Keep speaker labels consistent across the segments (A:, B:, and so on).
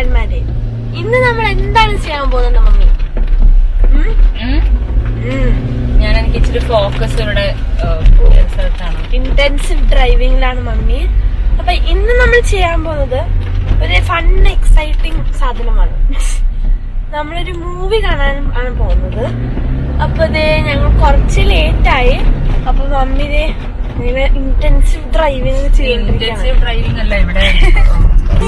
A: ആൾക്കാന്മാരെ, ഇന്ന് നമ്മൾ എന്താണ് ചെയ്യാൻ പോകുന്നത് മമ്മി?
B: എനിക്ക് ഇച്ചിരി ഫോക്കസ് ഇവിടെ
A: ഇന്റൻസീവ് ഡ്രൈവിംഗിലാണ് മമ്മി. അപ്പൊ ഇന്ന് നമ്മൾ ചെയ്യാൻ പോകുന്നത് ഒരു ഫൺ എക്സൈറ്റിംഗ് സാധനമാണ്. നമ്മളൊരു മൂവി കാണാൻ ആണ് പോകുന്നത്. അപ്പൊ ഞങ്ങൾ കുറച്ച് ലേറ്റായി. അപ്പൊ mummy intensive driving
B: intensive driving അല്ല, ഇവിടെ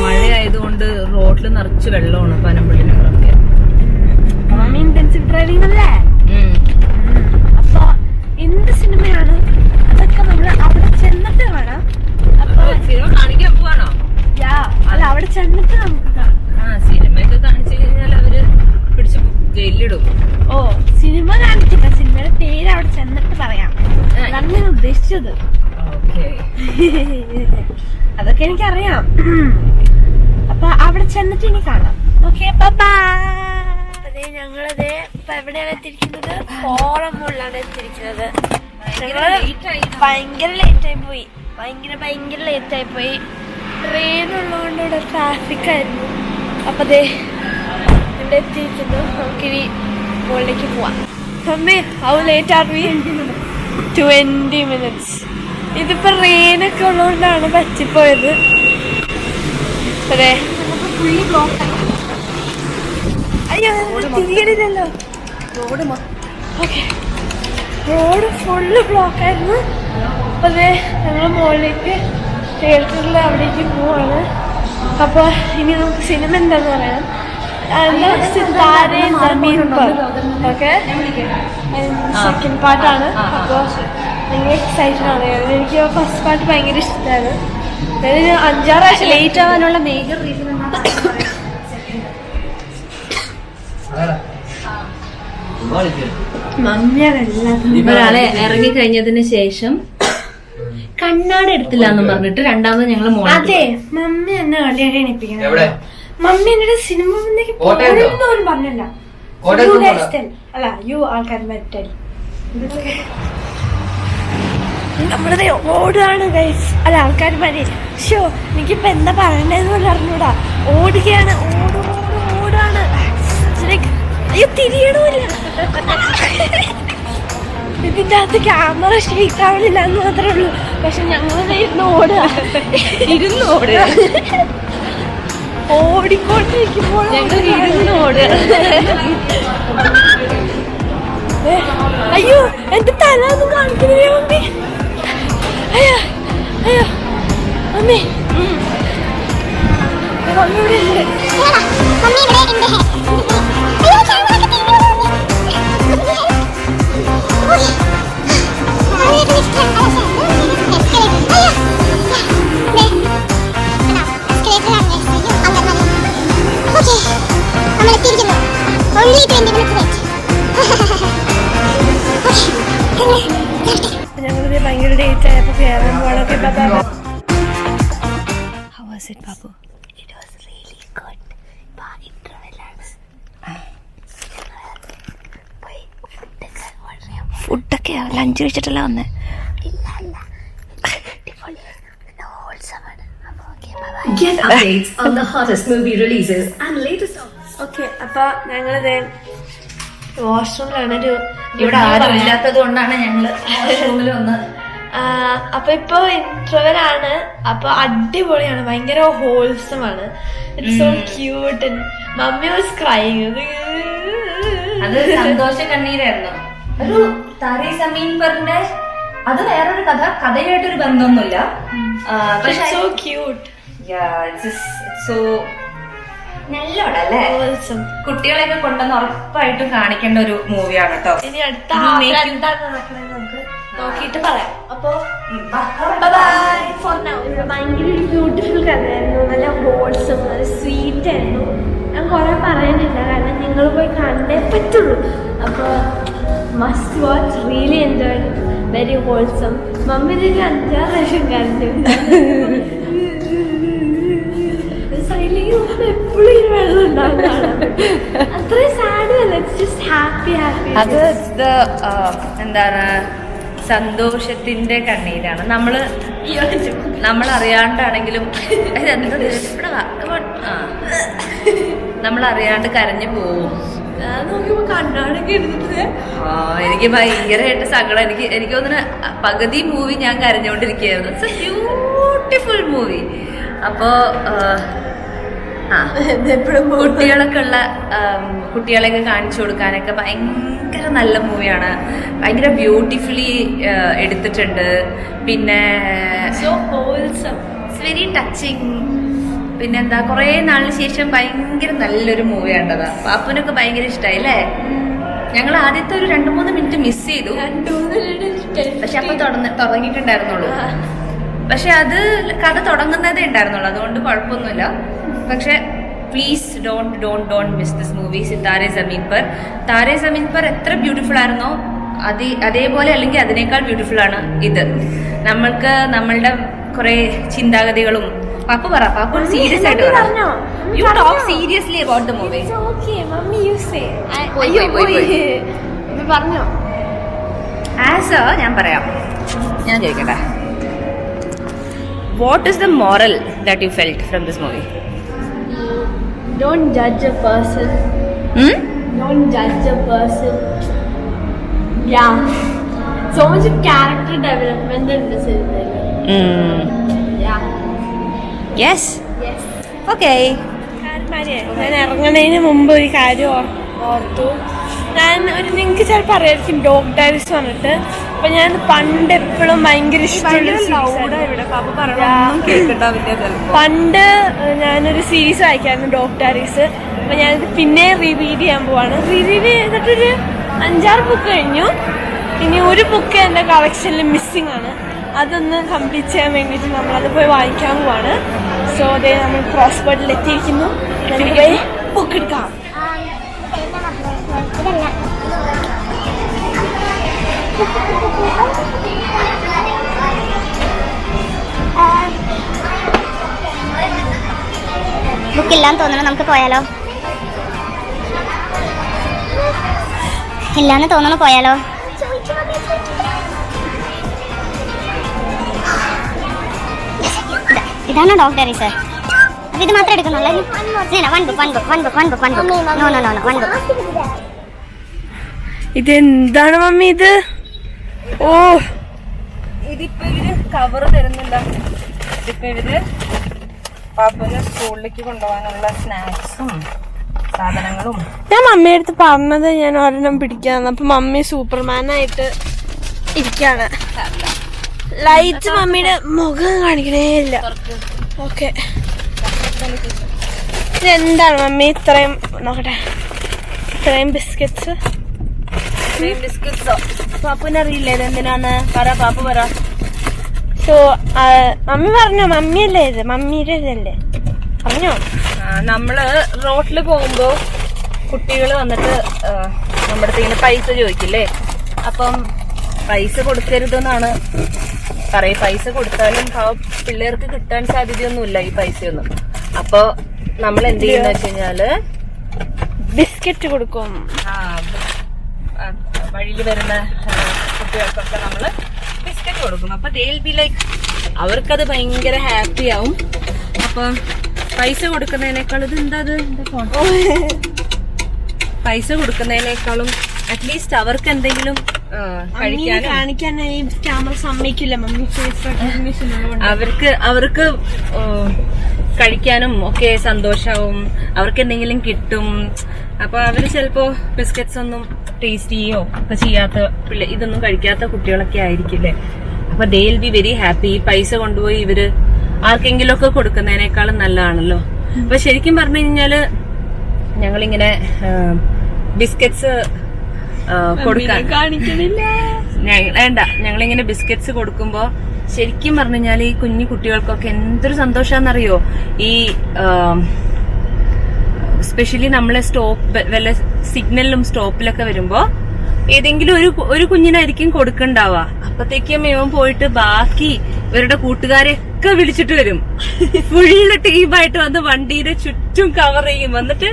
B: മഴയായതുകൊണ്ട് റോഡിൽ നിറച്ച് വെള്ളമാണ് പനമ്പള്ളിനൊക്കെ.
A: മമ്മി ഇന്റൻസീവ് ഡ്രൈവിംഗ് അല്ലേ? അപ്പൊ എന്ത് സിനിമയാണ് അതൊക്കെ നമ്മൾ അവിടെ ചെന്നിട്ട് കാണാം. അപ്പൊ
B: സിനിമ കാണിക്കാൻ പോവാണോ?
A: അല്ല, അവിടെ ചെന്നിട്ട് നമുക്ക് കാണാം.
B: സിനിമയൊക്കെ കാണിച്ചു കഴിഞ്ഞാൽ അവര് പിടിച്ച് ജയിലിടും.
A: ഓ, സിനിമ കാണിച്ചില്ല, സിനിമയുടെ പേര് അവിടെ ചെന്നിട്ട് പറയാം. അതാണ് ഞാൻ ഉദ്ദേശിച്ചത്. അതൊക്കെ എനിക്കറിയാം. അപ്പൊ അവിടെ ചെന്നിട്ട് ഇനി കാണാം. ഓക്കെ, അതെ ഞങ്ങളത് ഇപ്പൊ എവിടെയാണ് എത്തിയിരിക്കുന്നത്? കോളമുള്ളാണ് എത്തിയിരിക്കുന്നത്. ഞങ്ങള് ഭയങ്കര ലേറ്റായി പോയി. ഭയങ്കര ലേറ്റായി പോയി. ട്രെയിൻ ഉള്ളതുകൊണ്ട് ഇവിടെ ട്രാഫിക് ആയിരുന്നു. അപ്പൊ ഇവിടെ എത്തിയിരിക്കുന്നു. നമുക്കിനി മുകളിലേക്ക് പോവാം. അമ്മേ, how late are we? 20 minutes. ഇതിപ്പോ റെയിനൊക്കെ ഉള്ളതുകൊണ്ടാണ് പറ്റിപ്പോയത്. അതെ, അയ്യോ തിരിയണില്ലല്ലോ. റോഡ് ഫുള്ള് ബ്ലോക്ക് ആയിരുന്നു. അപ്പൊ ഞങ്ങൾ മുകളിലേക്ക് തിയേറ്ററിൽ അവിടേക്ക് പോവാണ്. അപ്പൊ ഇനി നമുക്ക് സിനിമ എന്താന്ന് പറയാം. സെക്കൻഡ് പാർട്ടാണ്. അപ്പൊ ഭയങ്കര എക്സൈറ്റഡ് ആണ്. എനിക്ക് ഫസ്റ്റ് പാർട്ട് ഭയങ്കര ഇഷ്ടമാണ്. 5-6 പ്രാവശ്യം ലേറ്റ് ആവാനുള്ള മേജർ റീസൺ
B: ഒരാളെ ഇറങ്ങി കഴിഞ്ഞതിന് ശേഷം കണ്ണാട് എടുത്തില്ല എന്ന് പറഞ്ഞിട്ട് രണ്ടാമത് ഞങ്ങള്
A: അതെ മമ്മി എന്നെ കളിയാക്കി എണിപ്പിക്കണം. മമ്മി എന്നോട് സിനിമ പോലും പറഞ്ഞില്ല. അല്ല, യു ആൾക്കാർ നമ്മളിത് ഓടുകയാണ് ഗൈസ്. അല്ല, ആൾക്കാർമാരെ ഷോ എനിക്കിപ്പോ എന്താ പറയണ്ടെന്ന് പോലും അറിഞ്ഞൂടാ. ഓടുകയാണ്, ഓടാണ്. അയ്യോ തിരിയണമില്ല. ഇതിന്റെ അകത്ത് ക്യാമറ ഷേക്ക് ആവണില്ല എന്ന് മാത്രമേ ഉള്ളൂ. പക്ഷെ ഞങ്ങൾ ഇരുന്ന് ഓടുക. ഓടിക്കൊണ്ടിരിക്കുമ്പോൾ ഞങ്ങൾ ഇരുന്ന് ഓടുക. അയ്യോ എന്റെ തല ഒന്നും കാണിക്കുന്നില്ല മമ്മി. അയ്യോ അയ്യോ മമ്മി, മമ്മി ഇവിടെ ഞങ്ങളിത് ഭയങ്കര ഡേറ്റ് ആയപ്പോ കയറാൻ പോകണൊക്കെ. ഫുഡൊക്കെ ലഞ്ച് കഴിച്ചിട്ടല്ല വന്നേ.
C: Get updates on the hottest movie releases and latest.
A: Okay, അപ്പൊ ഞങ്ങളിത് വാഷ്റൂമിലാണ്.
B: ഇവിടെ ആരും ഇല്ലാത്തത് കൊണ്ടാണ് ഞങ്ങള് വാഷ്റൂമിൽ വന്നത്.
A: അപ്പൊ ഇപ്പൊ ഇന്റർവെൽ ആണ്. അപ്പൊ അടിപൊളിയാണ്, ഭയങ്കര ഹോൾസം ആണ്. It's so cute. Mummy was crying.
B: അത് സന്തോഷ കണ്ണീരായിരുന്നു. ഒരു താരേ സമീൻ പറഞ്ഞ അത് വേറൊരു കഥയായിട്ടൊരു ബന്ധമൊന്നുമില്ല.
A: So cute.
B: സോ നല്ലോടല്ലേ, കുട്ടികളെയൊക്കെ കൊണ്ടുവന്ന് ഉറപ്പായിട്ടും കാണിക്കേണ്ട ഒരു മൂവിയാണ് കേട്ടോ.
A: ഇനി അടുത്ത നമുക്ക് നോക്കിയിട്ട് പറയാം. അപ്പൊ ഭയങ്കര ബ്യൂട്ടിഫുൾ കഥയായിരുന്നു. നല്ല ഹോൾസം, നല്ല സ്വീറ്റ് ആയിരുന്നു. ഞാൻ കുറെ പറയാനില്ല, കാരണം നിങ്ങൾ പോയി കണ്ടേ പറ്റുള്ളൂ. അപ്പൊ must watch, really enjoy, very wholesome. Mummy 5-6 പ്രാവശ്യം കണ്ടു. എപ്പോഴും വെള്ളം ഉണ്ടാകുന്നതാണ്. അത്രയും സാഡും അല്ല, ഇറ്റ്സ് ജസ്റ്റ് ഹാപ്പി.
B: അത് എന്താണ്, സന്തോഷത്തിന്റെ കണ്ണീരാണ്. നമ്മൾ അറിയാണ്ടാണെങ്കിലും നമ്മൾ അറിയാണ്ട് കരഞ്ഞു പോവും.
A: കണ്ണാടൊക്കെ എടുത്തിട്ട്
B: എനിക്ക് ഭയങ്കരമായിട്ട് സങ്കടം. എനിക്ക് തോന്നുന്നു പകുതി മൂവി ഞാൻ കരഞ്ഞുകൊണ്ടിരിക്കുകയായിരുന്നു. It's a beautiful movie. അപ്പോ കുട്ടികളൊക്കെ ഉള്ള കുട്ടികളെയൊക്കെ കാണിച്ചു കൊടുക്കാനൊക്കെ ഭയങ്കര നല്ല മൂവിയാണ്. ഭയങ്കര ബ്യൂട്ടിഫുള്ളി എടുത്തിട്ടുണ്ട്. പിന്നെ ഇറ്റ്സ് വെരി ടച്ചിങ്. പിന്നെന്താ, കുറെ നാളിന് ശേഷം ഭയങ്കര നല്ലൊരു മൂവി കണ്ടതാ. പാപ്പുനൊക്കെ ഭയങ്കര ഇഷ്ടമായി അല്ലേ? ഞങ്ങൾ ആദ്യത്തെ ഒരു 2-3 മിനിറ്റ് മിസ് ചെയ്തു. പക്ഷെ അപ്പൊ തുടങ്ങിയിട്ടുണ്ടായിരുന്നുള്ളൂ. പക്ഷെ അത് കഥ തുടങ്ങുന്നതേ ഉണ്ടായിരുന്നുള്ളൂ, അതുകൊണ്ട് കുഴപ്പമൊന്നുമില്ല. പക്ഷെ please don't miss this movie. Taare Zameen Par. Taare Zameen Par എത്ര ബ്യൂട്ടിഫുൾ ആയിരുന്നോ അതേപോലെ അല്ലെങ്കിൽ അതിനേക്കാൾ ബ്യൂട്ടിഫുൾ ആണ് ഇത്. നമ്മളുടെ കുറെ ചിന്താഗതികളും. പാപ്പു പറ, പാപ്പു സീരിയസ് ആയിട്ട് പറഞ്ഞോ. You talk seriously about the movie.
A: പറഞ്ഞോ.
B: ആസ് ഞാൻ പറയാം, ഞാൻ ചോദിക്കട്ടെ, what is the moral that you felt from this movie?
A: Don't judge a person. Don't judge a person. Yeah. So much of character development in this film. Yeah.
B: Yes.
A: Yes.
B: Okay.
A: ഞാൻ ഇറങ്ങുന്നതിന് മുമ്പ് ഒരു കാര്യം ഓർത്തു. നിങ്ങൾക്ക് ചിലപ്പോൾ അറിയായിരിക്കും dog diaries പറഞ്ഞിട്ട്. അപ്പൊ ഞാൻ പണ്ട് എപ്പോഴും ഭയങ്കര പണ്ട് ഞാനൊരു സീരീസ് വായിക്കായിരുന്നു, ഡോഗ് ഡയറീസ്. അപ്പൊ ഞാനിത് പിന്നെ റീഡ് ചെയ്യാൻ പോവാണ്. റീഡ് ചെയ്തിട്ടൊരു 5-6 ബുക്ക് കഴിഞ്ഞു. ഇനി ഒരു ബുക്ക് എൻ്റെ കളക്ഷനിൽ മിസ്സിംഗ് ആണ്. അതൊന്ന് കംപ്ലീറ്റ് ചെയ്യാൻ വേണ്ടിയിട്ട് നമ്മളത് പോയി വായിക്കാൻ പോവാണ്. സോ അതേ നമ്മൾ ക്രോസ് ബോർഡിൽ എത്തിയിരിക്കുന്നു. നമുക്ക് പോയി ബുക്ക് എടുക്കാം.
D: ബുക്കില്ലാന്ന് തോന്നണം. നമുക്ക് പോയാലോ? ഇല്ലാന്ന് തോന്നണു, പോയാലോ? ഇതാണ് ഡോഗ് ഡയറീസ്. അപ്പൊ ഇത് മാത്രം എടുക്കുന്നുള്ളൂ.
A: ഇതെന്താണ് മമ്മി ഇത്? ഓ,
B: ഇതിപ്പോ ഇവര് കവറ് തരുന്നില്ല. ഇതിപ്പോ ഇവര് പാപ്പന് സ്കൂളിലേക്ക് കൊണ്ടുപോകാനുള്ള സ്നാക്സും സാധനങ്ങളും.
A: ഞാൻ മമ്മിയുടെ അടുത്ത് പറഞ്ഞത് ഞാൻ ഒരെണ്ണം പിടിക്കാന്ന്. അപ്പൊ മമ്മി സൂപ്പർമാനായിട്ട് ഇരിക്കാണ്. ലൈറ്റ് മമ്മിയുടെ മുഖം കാണിക്കണേ ഇല്ല. ഓക്കെ, ഇതെന്താണ് മമ്മി ഇത്രയും? നോക്കട്ടെ, ഇത്രയും ബിസ്ക്കറ്റ്സ്.
B: പാപ്പുനറിയില്ലേ ഇതെന്തിനാണ്? പറ പാപ്പു പറ.
A: സോ മമ്മി പറഞ്ഞോ? മമ്മിയല്ലേ ഇത്? മമ്മിയുടെ ഇതല്ലേ? പറഞ്ഞോ.
B: നമ്മള് റോട്ടില് പോകുമ്പോ കുട്ടികൾ വന്നിട്ട് നമ്മുടെ അടുത്ത് പൈസ ചോദിക്കില്ലേ? അപ്പം പൈസ കൊടുക്കരുതെന്നാണ് പറയും. പൈസ കൊടുത്താലും പിള്ളേർക്ക് കിട്ടാൻ സാധ്യതയൊന്നുമില്ല ഈ പൈസയൊന്നും. അപ്പൊ നമ്മൾ എന്ത് ചെയ്യുന്ന വെച്ച് കഴിഞ്ഞാല്
A: ബിസ്ക്കറ്റ് കൊടുക്കും.
B: വഴിയിൽ വരുന്ന കുട്ടികൾക്കൊക്കെ നമ്മള് ബിസ്ക്കറ്റ് കൊടുക്കും. അപ്പൊ they'll be like, അവർക്കത് ഭയങ്കര ഹാപ്പി ആവും. അപ്പൊ പൈസ കൊടുക്കുന്നതിനേക്കാൾ പൈസ കൊടുക്കുന്നതിനേക്കാളും അറ്റ്ലീസ്റ്റ് അവർക്ക് എന്തെങ്കിലും
A: കാണിക്കാൻ ഈ ക്യാമറ സമ്മതിക്കില്ല മമ്മി.
B: അവർക്ക് കഴിക്കാനും ഒക്കെ സന്തോഷാവും. അവർക്ക് എന്തെങ്കിലും കിട്ടും. അപ്പൊ അവര് ചിലപ്പോ ബിസ്ക്കറ്റ്സ് ഒന്നും ടേസ്റ്റ് ചെയ്യോ ഒക്കെ ചെയ്യാത്ത ഇതൊന്നും കഴിക്കാത്ത കുട്ടികളൊക്കെ ആയിരിക്കില്ലേ? അപ്പൊ they'll be very happy. പൈസ കൊണ്ടുപോയി ഇവര് ആർക്കെങ്കിലും ഒക്കെ കൊടുക്കുന്നതിനേക്കാളും നല്ലതാണല്ലോ. അപ്പൊ ശരിക്കും പറഞ്ഞു കഴിഞ്ഞാല് ഞങ്ങളിങ്ങനെ ബിസ്ക്കറ്റ്സ് കൊടുക്കാൻ
A: കാണിക്കണില്ല.
B: വേണ്ട, ഞങ്ങളിങ്ങനെ ബിസ്ക്കറ്റ്സ് കൊടുക്കുമ്പോ ശരിക്കും പറഞ്ഞു കഴിഞ്ഞാൽ ഈ കുഞ്ഞു കുട്ടികൾക്കൊക്കെ എന്തൊരു സന്തോഷാന്നറിയോ? ഈ സ്പെഷ്യലി നമ്മളെ വല്ല സിഗ്നലിലും സ്റ്റോപ്പിലൊക്കെ വരുമ്പോ ഏതെങ്കിലും ഒരു കുഞ്ഞിനായിരിക്കും കൊടുക്കണ്ടാവുക. അപ്പത്തേക്കും ഇവൻ പോയിട്ട് ബാക്കി ഇവരുടെ കൂട്ടുകാരെയൊക്കെ വിളിച്ചിട്ട് വരും. ഫുള്ള് ടീമായിട്ട് വന്ന് വണ്ടിയുടെ ചുറ്റും കവർ ചെയ്യും. വന്നിട്ട്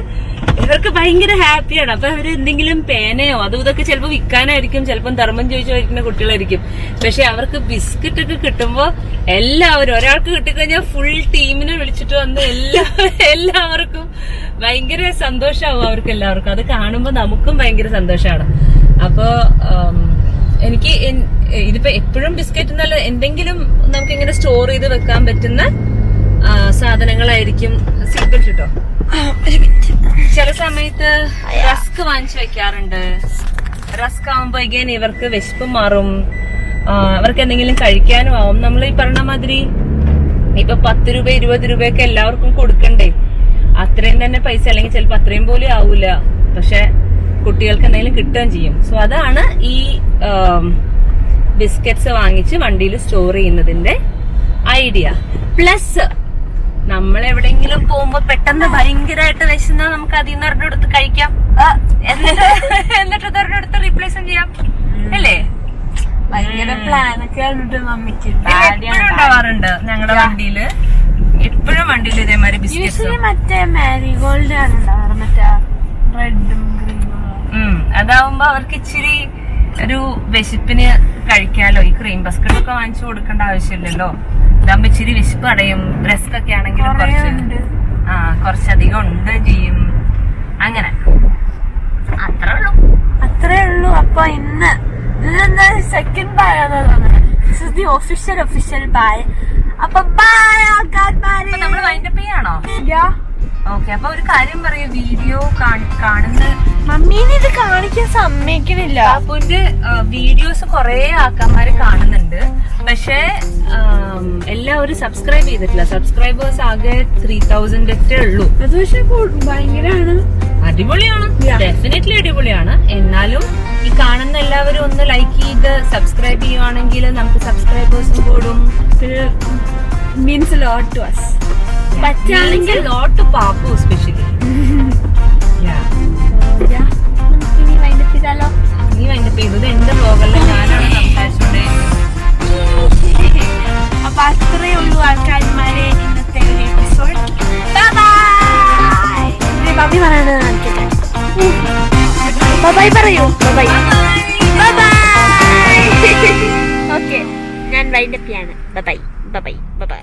B: ഇവർക്ക് ഭയങ്കര ഹാപ്പിയാണ്. അപ്പൊ അവര് എന്തെങ്കിലും പേനയോ അതും ഇതൊക്കെ ചിലപ്പോ വിൽക്കാനായിരിക്കും, ചിലപ്പം ധർമ്മം ചോദിച്ചു വയ്ക്കുന്ന കുട്ടികളായിരിക്കും. പക്ഷെ അവർക്ക് ബിസ്ക്കറ്റ് ഒക്കെ കിട്ടുമ്പോ എല്ലാവരും, ഒരാൾക്ക് കിട്ടിക്കഴിഞ്ഞാൽ ഫുൾ ടീമിനെ വിളിച്ചിട്ട് വന്ന് എല്ലാവർക്കും ഭയങ്കര സന്തോഷമാവും അവർക്ക് എല്ലാവർക്കും. അത് കാണുമ്പോ നമുക്കും ഭയങ്കര സന്തോഷമാണ്. അപ്പൊ എനിക്ക് ഇതിപ്പോ എപ്പോഴും ബിസ്ക്കറ്റ് എന്നല്ല, എന്തെങ്കിലും നമുക്ക് ഇങ്ങനെ സ്റ്റോർ ചെയ്ത് വെക്കാൻ പറ്റുന്ന സാധനങ്ങളായിരിക്കും. സീക്രട്ട് കേട്ടോ. ചില സമയത്ത് റസ്ക് വാങ്ങിച്ചു വെക്കാറുണ്ട്. റസ്ക് ആവുമ്പോ again ഇവർക്ക് വിശപ്പ് മാറും, അവർക്ക് എന്തെങ്കിലും കഴിക്കാനും ആവും. നമ്മൾ ഈ പറഞ്ഞ മാതിരി ഇപ്പൊ 10 രൂപ 20 രൂപയൊക്കെ എല്ലാവർക്കും കൊടുക്കണ്ടേ, അത്രയും തന്നെ പൈസ അല്ലെങ്കിൽ ചിലപ്പോ അത്രയും പോലും ആവൂല. പക്ഷെ കുട്ടികൾക്ക് എന്തെങ്കിലും കിട്ടുകയും ചെയ്യും. സോ അതാണ് ഈ ബിസ്ക്കറ്റ്സ് വാങ്ങിച്ച് വണ്ടിയിൽ സ്റ്റോർ ചെയ്യുന്നതിന്റെ ഐഡിയ. പ്ലസ് നമ്മൾ എവിടെയെങ്കിലും പോകുമ്പോ പെട്ടെന്ന് ഭയങ്കരമായിട്ട് വിശന്നാ നമുക്ക് അതിൽ നിന്ന് ഒരെണ്ണെടുത്ത് കഴിക്കാം, എന്നിട്ട് ഒരെണ്ണെടുത്ത് റീപ്ലേസും ചെയ്യാം അല്ലേ?
A: ഭയങ്കര പ്ലാനൊക്കെ മമ്മിക്ക്
B: ഉണ്ടാവാറുണ്ട് ഞങ്ങളുടെ വണ്ടിയില്. എപ്പോഴും വണ്ടിയിൽ ഇതേമാതിരി ബിസ്ക്കറ്റ്സ്.
A: മറ്റേ മാരിഗോൾഡ് ആണ് ഉണ്ടാവാറ്, മറ്റേ റെഡും ഗ്രീനും.
B: അതാവുമ്പോ അവർക്ക് ഇച്ചിരി ഒരു വിശപ്പിന് കഴിക്കാലോ. ഈ ക്രീം ബിസ്ക്കറ്റ് ഒക്കെ വാങ്ങിച്ചു കൊടുക്കേണ്ട ആവശ്യമില്ലല്ലോ. ഇതാകുമ്പോ ഇച്ചിരി വിശപ്പ് അടയും. റസ്ക് ഒക്കെ ആണെങ്കിലും കുറച്ചധികം ഉണ്ട് ചെയ്യും. അങ്ങനെ
A: അത്രേ ഉള്ളൂ. അപ്പൊ ഇന്ന് ഇതെന്താ സെക്കൻഡ് ബൈ ആണെന്ന് തോന്നുന്നത്. Official bye. അപ്പൊ ബൈ ആൾക്കാർമാരെ.
B: നമ്മൾ വൈൻഡപ്പ് ചെയ്യാണോ? ഓക്കെ. അപ്പൊ ഒരു കാര്യം പറയൂ, വീഡിയോ കാണുന്ന
A: മമ്മീനെ ഇത് കാണിക്കാൻ സമ്മതിക്കണില്ല.
B: അപ്പുന്റെ വീഡിയോസ് കുറെ ആൾക്കാര് കാണുന്നുണ്ട്, പക്ഷെ എല്ലാവരും സബ്സ്ക്രൈബ് ചെയ്തിട്ടില്ല. സബ്സ്ക്രൈബേഴ്സ് ആകെ 3000 ഒക്കെ ഉള്ളൂ.
A: അത് പക്ഷെ ഭയങ്കരമാണ്.
B: അടിപൊളിയാണ്, ഡെഫിനറ്റ്ലി അടിപൊളിയാണ്. എന്നാലും ഈ കാണുന്ന എല്ലാവരും ഒന്ന് ലൈക്ക് ചെയ്ത് സബ്സ്ക്രൈബ് ചെയ്യുവാണെങ്കിൽ നമുക്ക് സബ്സ്ക്രൈബേഴ്സും കൂടും.
A: Means lot to us. പറ്റാണെങ്കിൽ
B: ലോട്ട് ടു പാപ്പു സ്പെഷ്യലി.
A: ഇനി വൈൻഡപ്പ് ചെയ്താലോ?
B: നീ വൈൻഡപ്പ് ചെയ്തത് എന്റെ വ്ലോഗല്ല, ഞാനാണ് സംസാരിച്ചോണ്ടേ.
A: അപ്പൊ അത്രേ ഉള്ളൂ ആൾക്കാർമാരെ ഇന്നത്തെ ഒരു എപ്പിസോഡ്. മമ്മി പറയണത് കാണിക്കട്ടെ. ബൈ പറയൂ. ബൈ. ഓക്കെ, ഞാൻ വൈൻഡപ്പ് ചെയ്യാണ്. Bye bye.